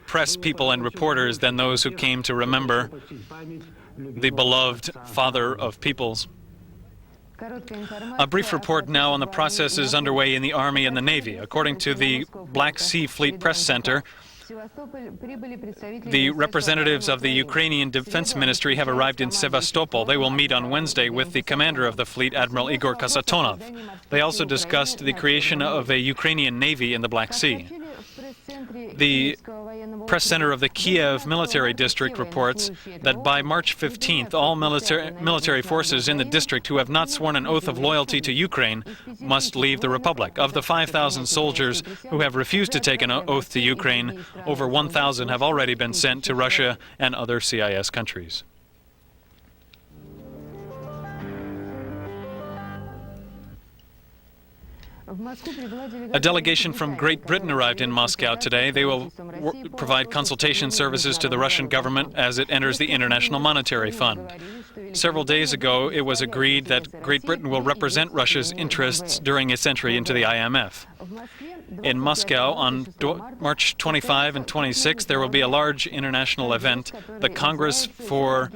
press people and reporters than those who came to remember the beloved father of peoples. A brief report now on the processes underway in the Army and the Navy. According to the Black Sea Fleet Press Center, the representatives of the Ukrainian Defense Ministry have arrived in Sevastopol. They will meet on Wednesday with the commander of the fleet, Admiral Igor Gainey. They also discussed the creation of a Ukrainian Navy in the Black Sea. The press center of the Kiev military district reports that by March 15th, all military forces in the district who have not sworn an oath of loyalty to Ukraine must leave the republic. Of the 5,000 soldiers who have refused to take an oath to Ukraine, over 1,000 have already been sent to Russia and other CIS countries. A delegation from Great Britain arrived in Moscow today. They will provide consultation services to the Russian government as it enters the International Monetary Fund. Several days ago, it was agreed that Great Britain will represent Russia's interests during its entry into the IMF. In Moscow, on March 25 and 26, there will be a large international event, the Congress for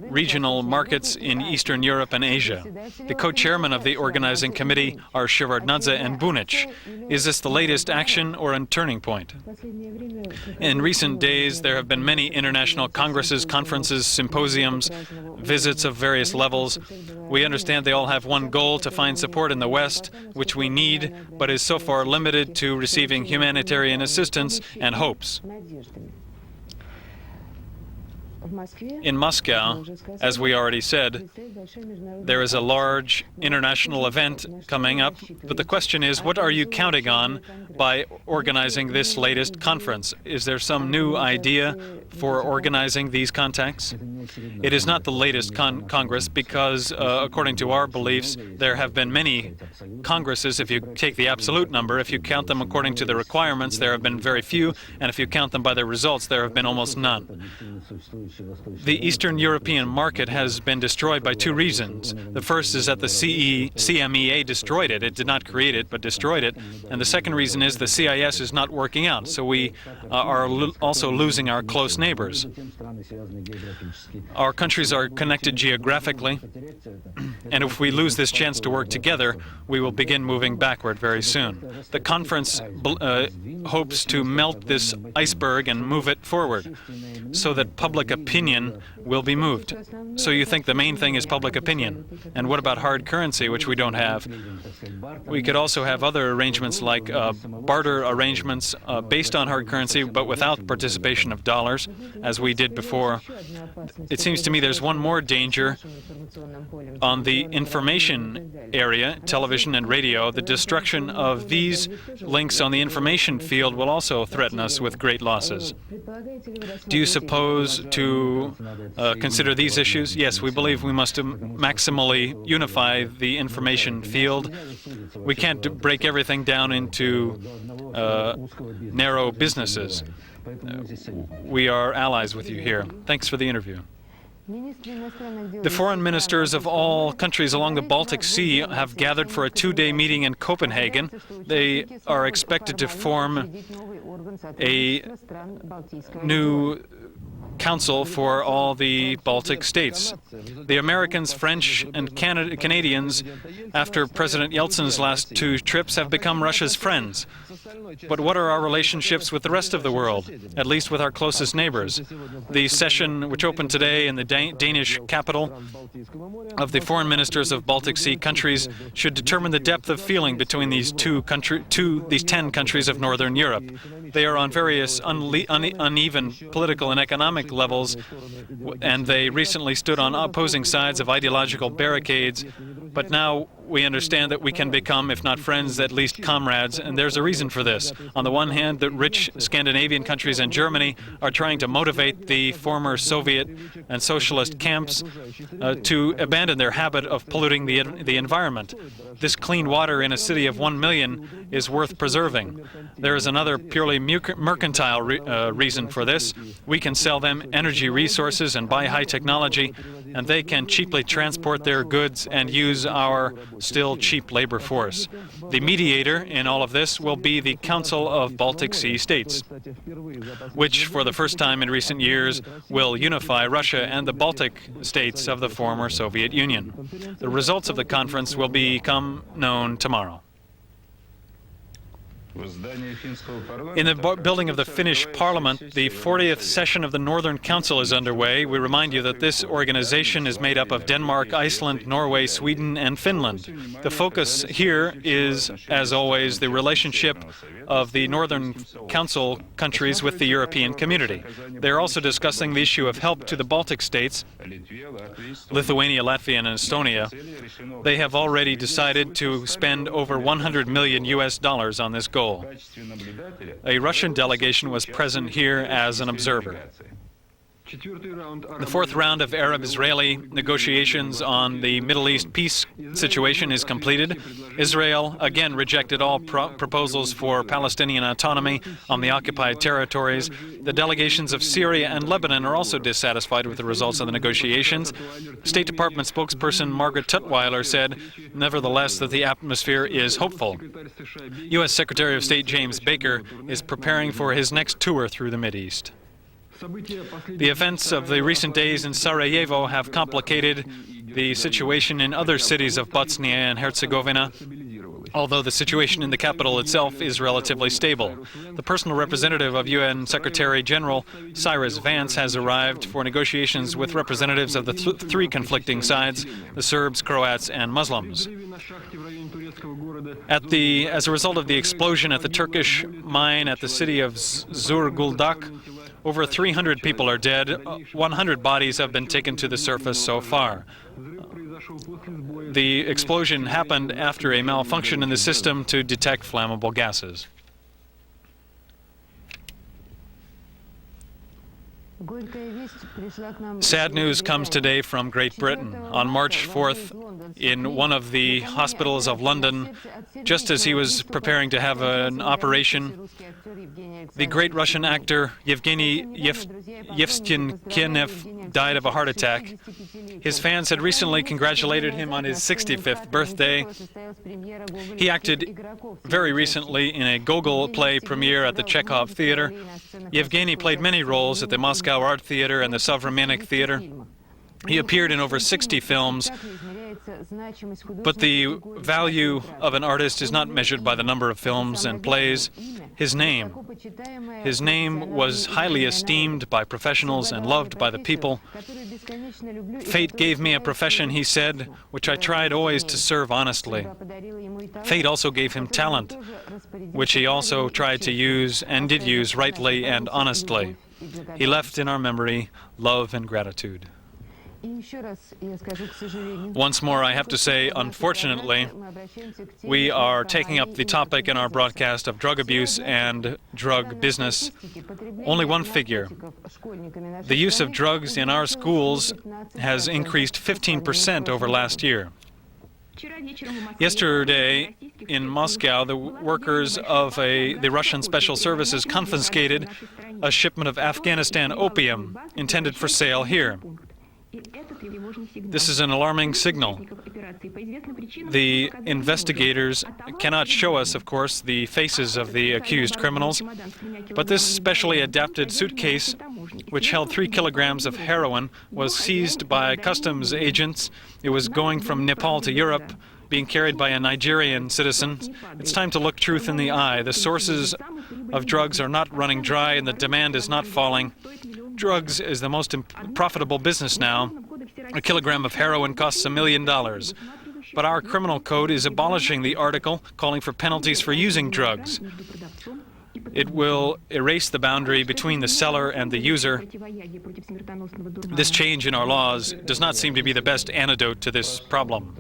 Regional Markets in Eastern Europe and Asia. The co-chairmen of the organizing committee are Shevardnadze and Bunich. Is this the latest action or a turning point? In recent days, there have been many international congresses, conferences, symposiums, visits of various levels. We understand they all have one goal: to find support in the West, which we need, but is so far limited to receiving humanitarian assistance and hopes. In Moscow, as we already said, there is a large international event coming up, but the question is, what are you counting on by organizing this latest conference? Is there some new idea for organizing these contacts? It is not the latest Congress because, according to our beliefs, there have been many Congresses. If you take the absolute number, if you count them according to the requirements, there have been very few, and if you count them by their results, there have been almost none. The Eastern European market has been destroyed by two reasons. The first is that the CMEA destroyed it. It did not create it, but destroyed it. And the second reason is the CIS is not working out, so we are also losing our close neighbors. Our countries are connected geographically, and if we lose this chance to work together, we will begin moving backward very soon. The conference hopes to melt this iceberg and move it forward so that public opinion will be moved. So you think the main thing is public opinion. And what about hard currency, which we don't have? We could also have other arrangements like barter arrangements based on hard currency, but without participation of dollars, as we did before. It seems to me there's one more danger on the information area, television and radio. The destruction of these links on the information field will also threaten us with great losses. Do you suppose to consider these issues? Yes, we believe we must maximally unify the information field. We can't break everything down into narrow businesses. We are allies with you here. Thanks for the interview. The foreign ministers of all countries along the Baltic Sea have gathered for a two-day meeting in Copenhagen. They are expected to form a new council for all the Baltic states. The Americans, French, and Canadians, after President Yeltsin's last two trips, have become Russia's friends. But what are our relationships with the rest of the world, at least with our closest neighbors? The session, which opened today in the Danish capital, of the foreign ministers of Baltic Sea countries should determine the depth of feeling between these 10 countries of Northern Europe. They are on various uneven political and economic levels, and they recently stood on opposing sides of ideological barricades, but now we understand that we can become, if not friends, at least comrades, and there's a reason for this. On the one hand, the rich Scandinavian countries and Germany are trying to motivate the former Soviet and socialist camps to abandon their habit of polluting the environment. This clean water in a city of 1 million is worth preserving. There is another purely mercantile reason for this. We can sell them energy resources and buy high technology, and they can cheaply transport their goods and use our still cheap labor force. The mediator in all of this will be the Council of Baltic Sea States, which for the first time in recent years will unify Russia and the Baltic states of the former Soviet Union. The results of the conference will become known tomorrow. In the building of the Finnish Parliament, the 40th session of the Northern Council is underway. We remind you that this organization is made up of Denmark, Iceland, Norway, Sweden, and Finland. The focus here is, as always, the relationship of the Northern Council countries with the European community. They're also discussing the issue of help to the Baltic states, Lithuania, Latvia, and Estonia. They have already decided to spend over $100 million on this goal. A Russian delegation was present here as an observer. The fourth round of Arab-Israeli negotiations on the Middle East peace situation is completed. Israel again rejected all proposals for Palestinian autonomy on the occupied territories. The delegations of Syria and Lebanon are also dissatisfied with the results of the negotiations. State Department spokesperson Margaret Tutwiler said, nevertheless, that the atmosphere is hopeful. U.S. Secretary of State James Baker is preparing for his next tour through the Mideast. The events of the recent days in Sarajevo have complicated the situation in other cities of Bosnia and Herzegovina, although the situation in the capital itself is relatively stable. The personal representative of UN Secretary General Cyrus Vance has arrived for negotiations with representatives of the three conflicting sides, the Serbs, Croats, and Muslims. As a result of the explosion at the Turkish mine at the city of Zonguldak, over 300 people are dead. 100 bodies have been taken to the surface so far. The explosion happened after a malfunction in the system to detect flammable gases. Sad news comes today from Great Britain. On March 4th, in one of the hospitals of London, just as he was preparing to have an operation, the great Russian actor Yevgeny Yevstyenkiev died of a heart attack. His fans had recently congratulated him on his 65th birthday. He acted very recently in a Gogol play premiere at the Chekhov Theater. Yevgeny played many roles at the Moscow Art Theater and the Sovremenic Theater. He appeared in over 60 films, but the value of an artist is not measured by the number of films and plays. His name was highly esteemed by professionals and loved by the people. Fate gave me a profession, he said, which I tried always to serve honestly. Fate also gave him talent, which he also tried to use and did use rightly and honestly. He left in our memory love and gratitude. Once more, I have to say, unfortunately, we are taking up the topic in our broadcast of drug abuse and drug business. Only one figure. The use of drugs in our schools has increased 15% over last year. Yesterday, in Moscow, the workers of the Russian Special Services confiscated a shipment of Afghanistan opium intended for sale here. This is an alarming signal. The investigators cannot show us, of course, the faces of the accused criminals, but this specially adapted suitcase, which held 3 kilograms of heroin, was seized by customs agents. It was going from Nepal to Europe, being carried by a Nigerian citizen. It's time to look truth in the eye. The sources of drugs are not running dry and the demand is not falling. Drugs is the most profitable business now. A kilogram of heroin costs $1 million. But our criminal code is abolishing the article calling for penalties for using drugs. It will erase the boundary between the seller and the user. This change in our laws does not seem to be the best antidote to this problem.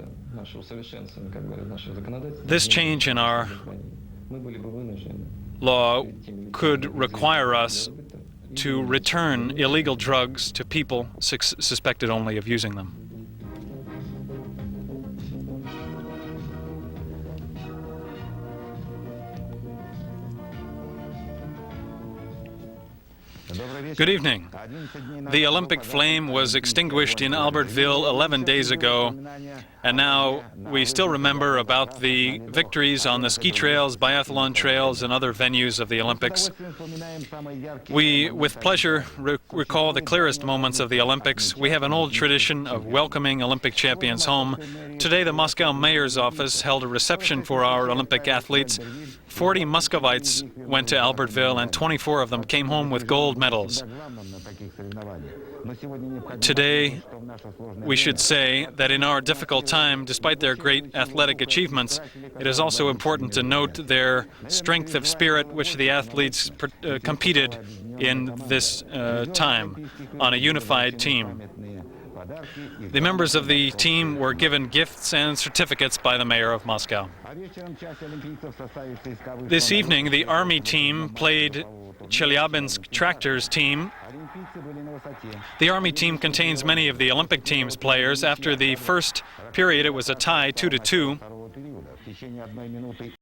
This change in our law could require us to return illegal drugs to people suspected only of using them. Good evening. The Olympic flame was extinguished in Albertville 11 days ago, and now we still remember about the victories on the ski trails, biathlon trails, and other venues of the Olympics. We, with pleasure, recall the clearest moments of the Olympics. We have an old tradition of welcoming Olympic champions home. Today, the Moscow mayor's office held a reception for our Olympic athletes. 40 Muscovites went to Albertville, and 24 of them came home with gold medals. Today, we should say that in our difficult time, despite their great athletic achievements, it is also important to note their strength of spirit, which the athletes competed in this time on a unified team. The members of the team were given gifts and certificates by the mayor of Moscow. This evening, the Army team played Chelyabinsk Tractors team. The Army team contains many of the Olympic team's players. After the first period, it was a tie, 2-2.